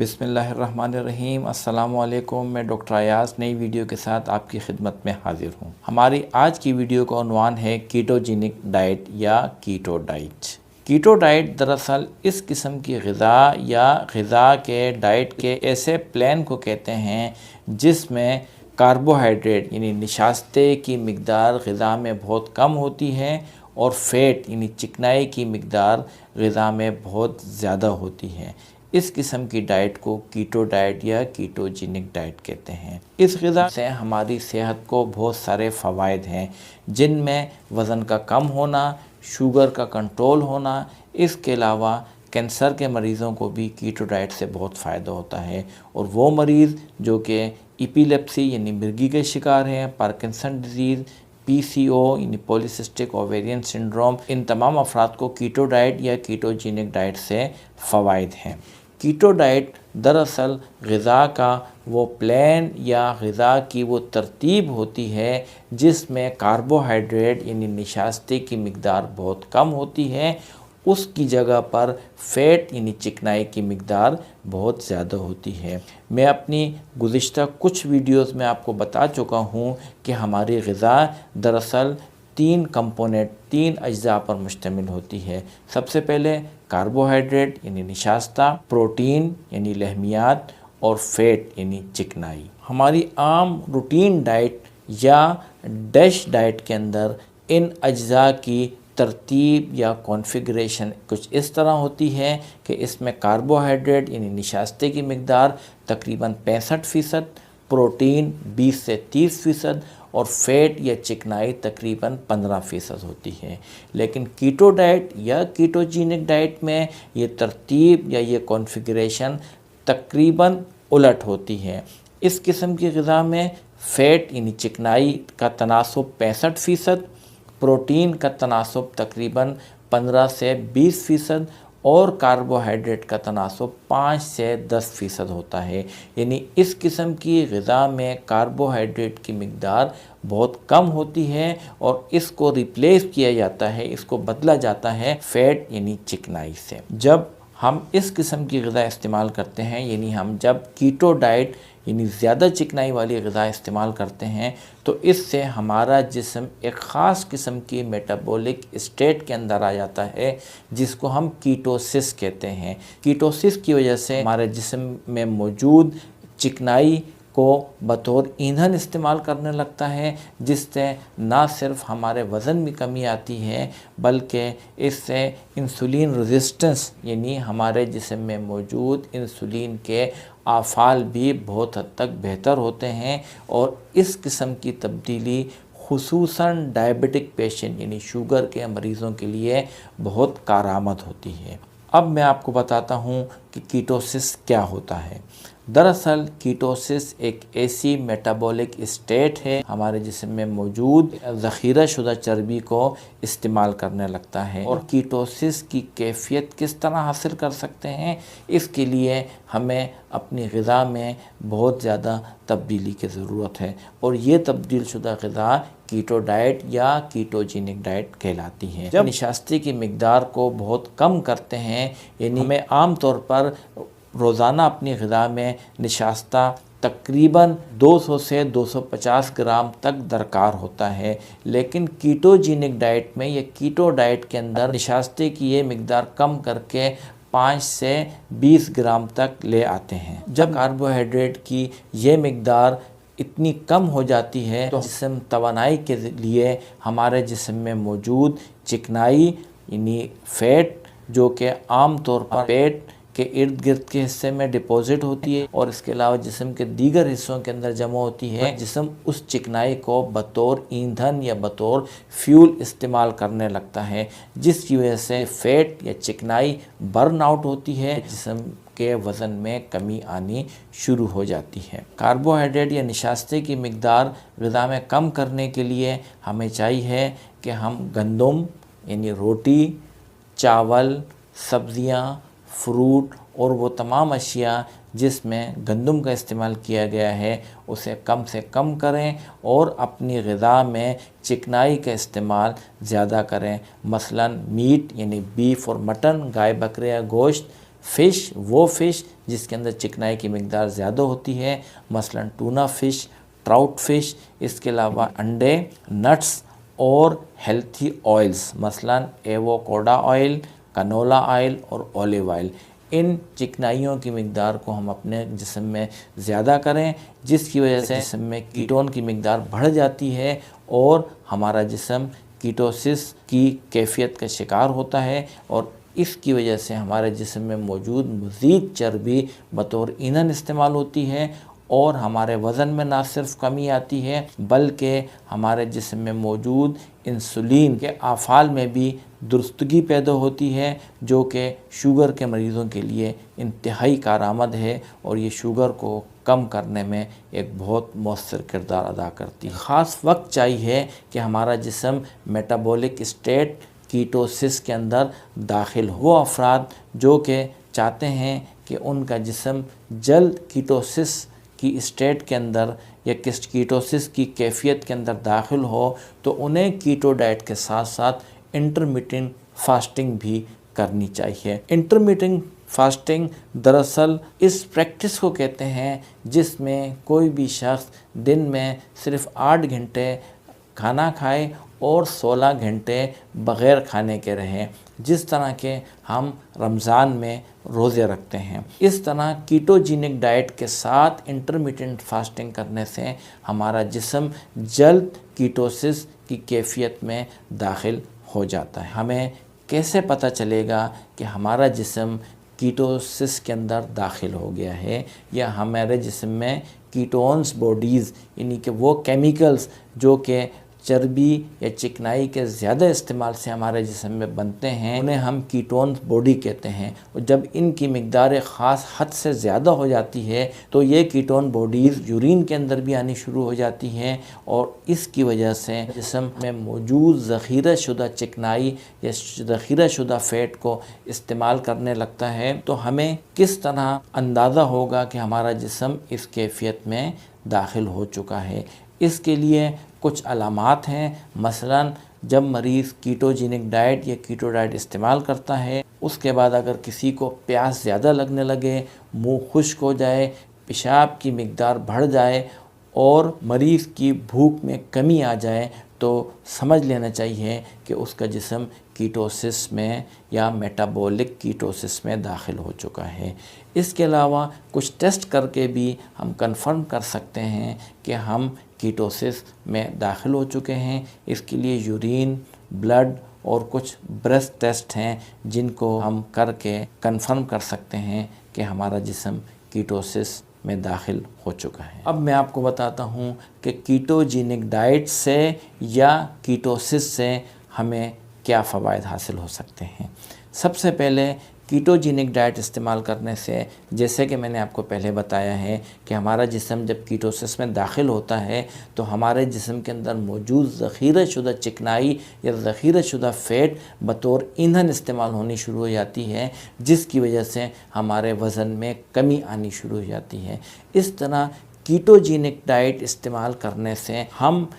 बिस्मिल्लाहिर्रहमानिर्रहीम। अस्सलामुअलैकुम। मैं डॉक्टर अयाज नई वीडियो के साथ आपकी खिदमत में हाजिर हूँ। हमारी आज की वीडियो का उन्वान है कीटोजेनिक डाइट या कीटो डाइट। कीटो डाइट दरअसल इस किस्म की ग़िज़ा या ग़िज़ा के डाइट के ऐसे प्लान को कहते हैं जिसमें कार्बोहाइड्रेट यानी निशास्ते की मिक़दार ग़िज़ा में बहुत कम होती है और फ़ैट यानी चिकनाई की मिक़दार ग़िज़ा में बहुत ज़्यादा होती है। इस किस्म की डाइट को कीटो डाइट या कीटोजेनिक डाइट कहते हैं। इस ग़िज़ा से हमारी सेहत को बहुत सारे फ़वाइद हैं, जिनमें वज़न का कम होना, शुगर का कंट्रोल होना। इसके अलावा कैंसर के मरीज़ों को भी कीटो डाइट से बहुत फ़ायदा होता है, और वो मरीज़ जो कि एपिलेप्सी यानी मिर्गी के शिकार हैं, पार्किंसन डिज़ीज़, PCO यानी पॉलीसिस्टिक ओवेरियन सिंड्रोम, इन तमाम अफराद को कीटो डाइट या कीटोजेनिक डाइट से फ़वाइद हैं। कीटो डाइट दरअसल ग़िज़ा का वो प्लान या ग़िज़ा की वो तरतीब होती है जिसमें कार्बोहाइड्रेट यानी निशास्ते की मिक़दार बहुत कम होती है, उसकी जगह पर फ़ैट यानी चिकनाई की मिक़दार बहुत ज़्यादा होती है। मैं अपनी गुज़िश्ता कुछ वीडियोस में आपको बता चुका हूँ कि हमारी ग़िज़ा दरअसल तीन अज्जा पर मुश्तमिल होती है। सबसे पहले कार्बोहाइड्रेट यानी निशास्ता, प्रोटीन यानी लहमियात, और फ़ैट यानी चिकनाई। हमारी आम रूटीन डाइट या डैश डाइट के अंदर इन अज्जा की तरतीब या कॉन्फ़िगरेशन कुछ इस तरह होती है कि इसमें कार्बोहाइड्रेट यानी निशास्ते की मिक़दार तकरीबन 65%, प्रोटीन 20 से 30% और फ़ैट या चिकनाई तकरीबन 15% होती है। लेकिन कीटो डाइट या कीटोजेनिक डाइट में ये तरतीब या ये कॉन्फ़िगरेशन तकरीबन उलट होती है। इस किस्म की ग़िज़ा में फ़ैट यानी चिकनाई का तनासुब 65%, प्रोटीन का तनासुब तकरीबन 15 से 20% और कार्बोहाइड्रेट का तनासुब 5 से 10% होता है। यानी इस किस्म की ग़िज़ा में कार्बोहाइड्रेट की मिक़दार बहुत कम होती है और इसको रिप्लेस किया जाता है, इसको बदला जाता है फ़ैट यानी चिकनाई से। जब हम इस किस्म की ग़िज़ा इस्तेमाल करते हैं, यानी हम जब कीटो डाइट यानी ज़्यादा चिकनाई वाली ग़िज़ा इस्तेमाल करते हैं, तो इससे हमारा जिस्म एक ख़ास किस्म की मेटाबॉलिक स्टेट के अंदर आ जाता है जिसको हम कीटोसिस कहते हैं। कीटोसिस की वजह से हमारे जिस्म में मौजूद चिकनाई को बतौर ईंधन इस्तेमाल करने लगता है, जिससे ना सिर्फ हमारे वज़न में कमी आती है बल्कि इससे इंसुलिन रेजिस्टेंस यानी हमारे जिस्म में मौजूद इंसुलिन के आफ़ाल भी बहुत हद तक बेहतर होते हैं। और इस किस्म की तब्दीली खुसूसन डायबिटिक पेशेंट यानी शुगर के मरीज़ों के लिए बहुत कारआमद होती है। अब मैं आपको बताता हूँ कि कीटोसिस क्या होता है। दरअसल कीटोसिस एक ऐसी मेटाबॉलिक स्टेट है हमारे जिस्म में मौजूद ज़ख़ीरा शुदा चर्बी को इस्तेमाल करने लगता है। और कीटोसिस की कैफियत किस तरह हासिल कर सकते हैं, इसके लिए हमें अपनी ग़िज़ा में बहुत ज़्यादा तब्दीली की ज़रूरत है, और ये तब्दील शुदा ग़िज़ा कीटो डाइट या कीटोजेनिक डाइट कहलाती है। जब निशास्ते की मिक़दार को बहुत कम करते हैं, यानी हमें आम तौर पर रोज़ाना अपनी ग़िज़ा में निशास्ता तकरीबन 200 से 250 ग्राम तक दरकार होता है। लेकिन कीटोजेनिक डाइट में या कीटो डाइट के अंदर निशास्ते की ये मिक़दार कम करके 5 से 20 ग्राम तक ले आते हैं। जब कार्बोहाइड्रेट की ये मिक़दार इतनी कम हो जाती है तो जिस्म तवानाई के लिए हमारे जिस्म में मौजूद चिकनाई यानी फ़ैट, जो कि आम तौर पर पेट के इर्द गिर्द के हिस्से में डिपॉज़िट होती है और इसके अलावा जिस्म के दीगर हिस्सों के अंदर जमा होती है, जिस्म उस चिकनाई को बतौर ईंधन या बतौर फ्यूल इस्तेमाल करने लगता है, जिसकी वजह से फ़ैट या चिकनाई बर्न आउट होती है, जिस्म के वज़न में कमी आनी शुरू हो जाती है। कार्बोहाइड्रेट या निशास्ते की मिक़दार ग़िज़ा में कम करने के लिए हमें चाहिए कि हम गंदम यानी रोटी, चावल, सब्ज़ियाँ, फ्रूट और वो तमाम अशिया जिसमें गंदम का इस्तेमाल किया गया है उसे कम से कम करें और अपनी ग़िज़ा में चिकनाई का इस्तेमाल ज़्यादा करें। मसलन मीट यानी बीफ और मटन, गाय बकरे या गोश्त, फ़िश, वो फ़िश जिसके अंदर चिकनाई की मिकदार ज़्यादा होती है, मसलन टूना फ़िश, ट्राउट फ़िश। इसके अलावा अंडे, नट्स और हेल्थी ऑयल्स, मसलन एवोकाडो ऑयल, कनोला ऑयल और ऑलिव ऑयल। इन चिकनाइयों की मिकदार को हम अपने जिस्म में ज़्यादा करें, जिसकी वजह से जिस्म में कीटोन की मिकदार बढ़ जाती है और हमारा जिस्म कीटोसिस की कैफियत का शिकार होता है और इसकी वजह से हमारे जिस्म में मौजूद मज़ीद चर्बी बतौर ईंधन इस्तेमाल होती है और हमारे वज़न में ना सिर्फ कमी आती है बल्कि हमारे जिस्म में मौजूद इंसुलिन के आफ़ाल में भी दुरुस्तगी पैदा होती है, जो कि शुगर के मरीज़ों के लिए इंतहाई कारआमद है और ये शुगर को कम करने में एक बहुत मौसर किरदार अदा करती है। ख़ास वक्त चाहिए कि हमारा जिस्म मेटाबॉलिक स्टेट कीटोसिस के अंदर दाखिल हो। वो अफराद जो कि चाहते हैं कि उनका जिस्म जल्द कीटोसिस की स्टेट के अंदर या कीटोसिस की कैफियत के अंदर दाखिल हो, तो उन्हें कीटो डाइट के साथ साथ इंटरमिटेंट फास्टिंग भी करनी चाहिए। इंटरमिटेंट फास्टिंग दरअसल इस प्रैक्टिस को कहते हैं जिसमें कोई भी शख्स दिन में सिर्फ 8 घंटे खाना खाए और 16 घंटे बग़ैर खाने के रहें, जिस तरह के हम रमज़ान में रोज़े रखते हैं। इस तरह कीटोजेनिक डाइट के साथ इंटरमिटेंट फास्टिंग करने से हमारा जिस्म जल्द कीटोसिस की कैफियत में दाखिल हो जाता है। हमें कैसे पता चलेगा कि हमारा जिस्म कीटोसिस के अंदर दाखिल हो गया है या हमारे जिस्म में कीटोन्स बॉडीज़ यानी कि वो केमिकल्स जो कि चर्बी या चिकनाई के ज़्यादा इस्तेमाल से हमारे जिस्म में बनते हैं, उन्हें हम कीटोन बॉडी कहते हैं। और जब इनकी मिकदार ख़ास हद से ज़्यादा हो जाती है तो ये कीटोन बॉडीज़ यूरिन के अंदर भी आनी शुरू हो जाती हैं और इसकी वजह से जिस्म में मौजूद ज़ख़ीरा शुदा चिकनाई या ज़ख़ीरा शुदा फ़ैट को इस्तेमाल करने लगता है। तो हमें किस तरह अंदाज़ा होगा कि हमारा जिस्म इस कैफियत में दाखिल हो चुका है? इसके लिए कुछ अलामात हैं। मसलन जब मरीज़ कीटोजेनिक डाइट या कीटो डाइट इस्तेमाल करता है, उसके बाद अगर किसी को प्यास ज़्यादा लगने लगे, मुंह खुश्क हो जाए, पेशाब की मिकदार बढ़ जाए और मरीज़ की भूख में कमी आ जाए, तो समझ लेना चाहिए कि उसका जिस्म कीटोसिस में या मेटाबॉलिक कीटोसिस में दाखिल हो चुका है। इसके अलावा कुछ टेस्ट करके भी हम कंफर्म कर सकते हैं कि हम कीटोसिस में दाखिल हो चुके हैं। इसके लिए यूरिन, ब्लड और कुछ ब्रेथ टेस्ट हैं जिनको हम करके कंफर्म कर सकते हैं कि हमारा जिस्म कीटोसिस में दाखिल हो चुका है। अब मैं आपको बताता हूँ कि कीटोजेनिक डाइट से या कीटोसिस से हमें क्या फ़वाइद हासिल हो सकते हैं। सबसे पहले कीटोजेनिक डाइट इस्तेमाल करने से, जैसे कि मैंने आपको पहले बताया है कि हमारा जिस्म जब कीटोसिस में दाखिल होता है तो हमारे जिस्म के अंदर मौजूद ज़ख़ीरा शुदा चिकनाई या ज़ख़ीरा शुदा फ़ैट बतौर ईंधन इस्तेमाल होनी शुरू हो जाती है, जिसकी वजह से हमारे वज़न में कमी आनी शुरू हो जाती है। इस तरह कीटोजेनिक डाइट इस्तेमाल करने से हम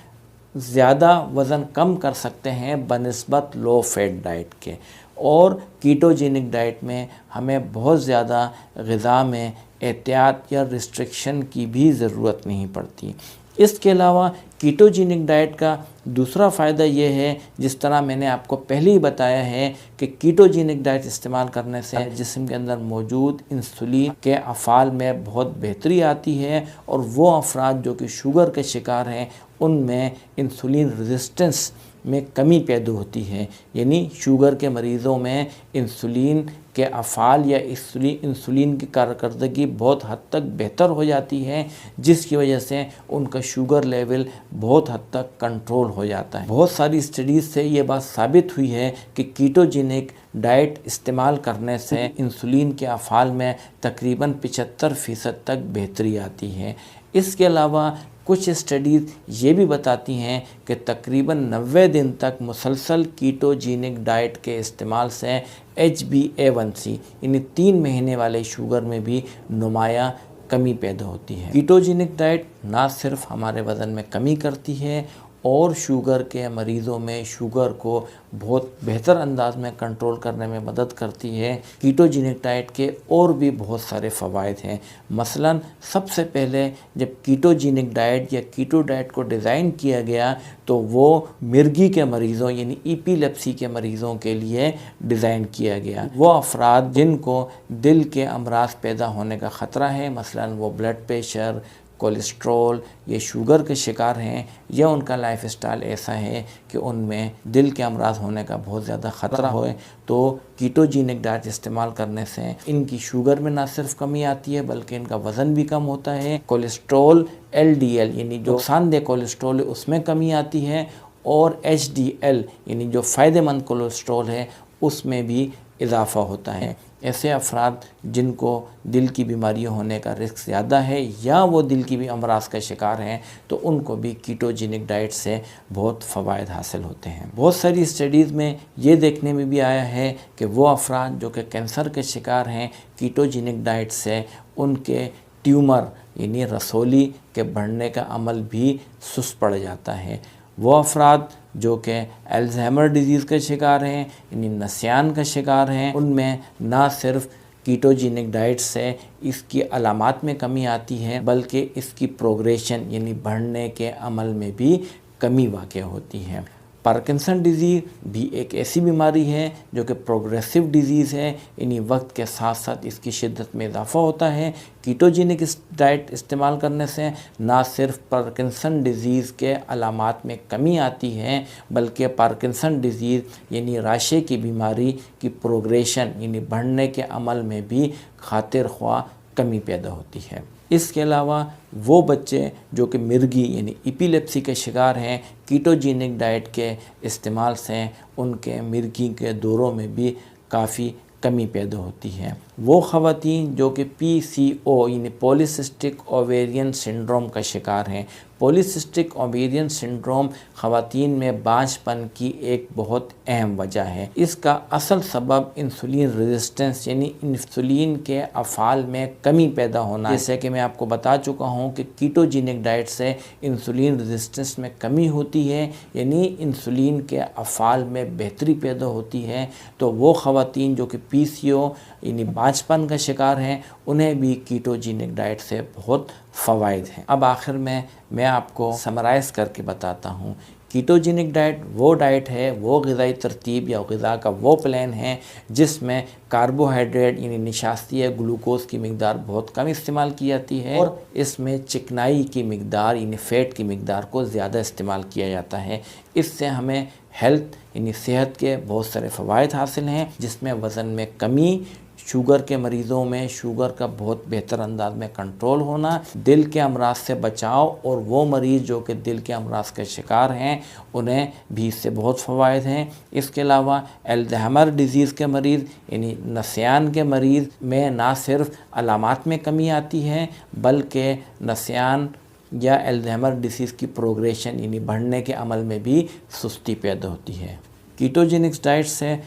ज़्यादा वज़न कम कर सकते हैं बनिस्बत लो फैट डाइट के। और कीटोजेनिक डाइट में हमें बहुत ज़्यादा ग़िज़ा में एहतियात या रिस्ट्रिक्शन की भी ज़रूरत नहीं पड़ती। इसके अलावा कीटोजेनिक डाइट का दूसरा फ़ायदा ये है, जिस तरह मैंने आपको पहले ही बताया है कि कीटोजेनिक डाइट इस्तेमाल करने से जिस्म के अंदर मौजूद इंसुलिन के अफ़ाल में बहुत बेहतरी आती है और वो अफराद जो कि शुगर के शिकार हैं उनमें इंसुलिन रेजिस्टेंस में कमी पैदा होती है। यानी शुगर के मरीज़ों में इंसुलिन के अफ़ाल या इंसुलिन की कारकर्दगी बहुत हद तक बेहतर हो जाती है, जिसकी वजह से उनका शुगर लेवल बहुत हद तक कंट्रोल हो जाता है। बहुत सारी स्टडीज़ से ये बात साबित हुई है कि कीटोजेनिक डाइट इस्तेमाल करने से इंसुलिन के अफ़ाल में तकरीबन 75% तक बेहतरी आती है। इसके अलावा कुछ स्टडीज़ ये भी बताती हैं कि तकरीबन 90 दिन तक मुसलसल कीटोजेनिक डाइट के इस्तेमाल से HbA1c यानी 3 महीने वाले शुगर में भी नुमाया कमी पैदा होती है। कीटोजेनिक डाइट ना सिर्फ हमारे वज़न में कमी करती है और शुगर के मरीज़ों में शुगर को बहुत बेहतर अंदाज में कंट्रोल करने में मदद करती है। कीटोजेनिक डाइट के और भी बहुत सारे फ़वाइद हैं। मसलन सबसे पहले जब कीटोजेनिक डाइट या कीटो डाइट को डिज़ाइन किया गया तो वो मिर्गी के मरीज़ों यानी एपिलेप्सी के मरीज़ों के लिए डिज़ाइन किया गया। वो अफराद जिनको दिल के अमराज पैदा होने का ख़तरा है, मसलन वो ब्लड प्रेशर, कोलेस्ट्रॉल या शुगर के शिकार हैं, या उनका लाइफ स्टाइल ऐसा है कि उनमें दिल के अमराज होने का बहुत ज़्यादा ख़तरा हो, तो कीटोजेनिक डाइट इस्तेमाल करने से इनकी शुगर में ना सिर्फ कमी आती है बल्कि इनका वज़न भी कम होता है। कोलेस्ट्रॉल LDL यानी जो नुकसानदेह कोलेस्ट्रॉल है उसमें कमी आती है, और HDL यानी जो फ़ायदेमंद कोलेस्ट्रॉल है उसमें भी इजाफ़ा होता है। ऐसे अफराद जिनको दिल की बीमारियों होने का रिस्क ज़्यादा है या वो दिल की भी अमराज का शिकार हैं तो उनको भी कीटोजेनिक डाइट से बहुत फ़वाइद हासिल होते हैं। बहुत सारी स्टडीज़ में ये देखने में भी आया है कि वो अफराद जो कि कैंसर के शिकार हैं, कीटोजेनिक डाइट से उनके ट्यूमर यानी रसोली के बढ़ने का अमल भी सुस्त पड़ जाता है। वो अफराद जो कि अल्ज़ाइमर डिज़ीज़ के शिकार हैं यानी नस्यान का शिकार हैं, उनमें ना सिर्फ कीटोजेनिक डाइट से इसकी अलामात में कमी आती है बल्कि इसकी प्रोग्रेशन यानी बढ़ने के अमल में भी कमी वाक़ होती है। पार्किंसन डिज़ीज़ भी एक ऐसी बीमारी है जो कि प्रोग्रेसिव डिज़ीज़ है, यानी वक्त के साथ साथ इसकी शिद्दत में इजाफ़ा होता है। कीटोजेनिक डाइट इस्तेमाल करने से ना सिर्फ पार्किंसन डिज़ीज़ के अलामात में कमी आती है बल्कि पार्किंसन डिज़ीज़ यानी राशे की बीमारी की प्रोग्रेशन यानी बढ़ने के अमल में भी खातिर ख्वाह कमी पैदा होती है। इसके अलावा वो बच्चे जो कि मिर्गी यानी एपिलेप्सी के शिकार हैं, कीटोजेनिक डाइट के इस्तेमाल से उनके मिर्गी के दौरों में भी काफ़ी कमी पैदा होती है। वो ख़वातीन जो कि PCO यानी पॉलीसिस्टिक ओवेरियन सिंड्रोम का शिकार हैं। पॉलीसिस्टिक ओवेरियन सिंड्रोम ख़वातीन में बांझपन की एक बहुत अहम वजह है। इसका असल सबब इंसुलिन रेजिस्टेंस यानी इंसुलिन के अफ़ाल में कमी पैदा होना। जैसे कि मैं आपको बता चुका हूँ कि कीटोजेनिक डाइट से इंसुलिन रेजिस्टेंस में कमी होती है यानी इंसुलिन के अफ़ाल में बेहतरी पैदा होती है। तो वो ख़वातीन जो कि PCO यानी बांझपन का शिकार हैं उन्हें भी कीटोजेनिक डाइट से बहुत फ़वाइद हैं। अब आखिर में मैं आपको समराइज़ करके बताता हूँ। कीटोजेनिक डाइट वो डाइट है, वो ग़िज़ाई तरतीब या ग़िज़ा का वो प्लान है जिसमें कार्बोहाइड्रेट यानी निशास्ती ग्लूकोज़ की मिक़दार बहुत कम इस्तेमाल की जाती है और इसमें चिकनाई की मिक़दार यानी फ़ैट की मिक़दार को ज़्यादा इस्तेमाल किया जाता है। इससे हमें हेल्थ यानी सेहत के बहुत सारे फ़वाइद हासिल हैं, जिसमें वज़न में कमी, शुगर के मरीज़ों में शुगर का बहुत बेहतर अंदाज में कंट्रोल होना, दिल के अमराज से बचाव, और वो मरीज़ जो कि दिल के अमराज के शिकार हैं उन्हें भी इससे बहुत फ़वाइद हैं। इसके अलावा अल्ज़ाइमर डिज़ीज़ के मरीज़ यानी नस्यान के मरीज़ में ना सिर्फ अलामात में कमी आती है बल्कि नस्यान या अल्ज़ाइमर डिसीज़ की प्रोग्रेशन यानी बढ़ने के अमल में भी सुस्ती पैदा होती है। कीटोजेनिक डाइट से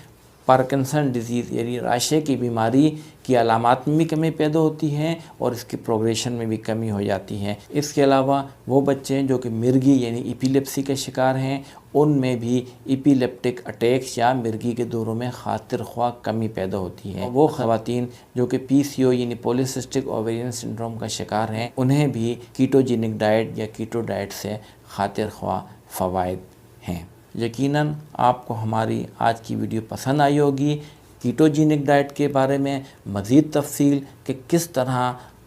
पार्किंसन डिज़ीज़ यानी राशे की बीमारी की अलामात में भी कमी पैदा होती है और इसकी प्रोग्रेशन में भी कमी हो जाती है। इसके अलावा वो बच्चे जो कि मिर्गी यानी एपिलेप्सी के शिकार हैं उनमें भी एपिलेप्टिक अटैक्स या मिर्गी के दौरों में खातिर ख्वाह कमी पैदा होती है। वो ख़वातीन जो कि PCO यानी पॉलीसिस्टिक ओवेरियन सिंड्रोम का शिकार हैं उन्हें भी कीटोजेनिक डाइट या कीटो डाइट से खातिर ख्वाह फ़वाइद हैं। यकीनन आपको हमारी आज की वीडियो पसंद आई होगी। कीटोजेनिक डाइट के बारे में मज़ीद तफसील कि किस तरह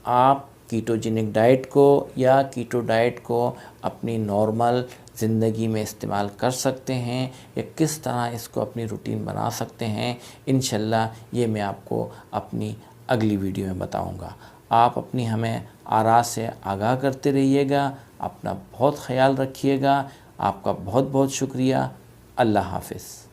आप कीटोजेनिक डाइट को या कीटो डाइट को अपनी नॉर्मल ज़िंदगी में इस्तेमाल कर सकते हैं या किस तरह इसको अपनी रूटीन बना सकते हैं, इंशाल्लाह ये मैं आपको अपनी अगली वीडियो में बताऊंगा। आप अपनी हमें आरा से आगाह करते रहिएगा। अपना बहुत ख्याल रखिएगा। आपका बहुत बहुत शुक्रिया। अल्लाह हाफ़िज़।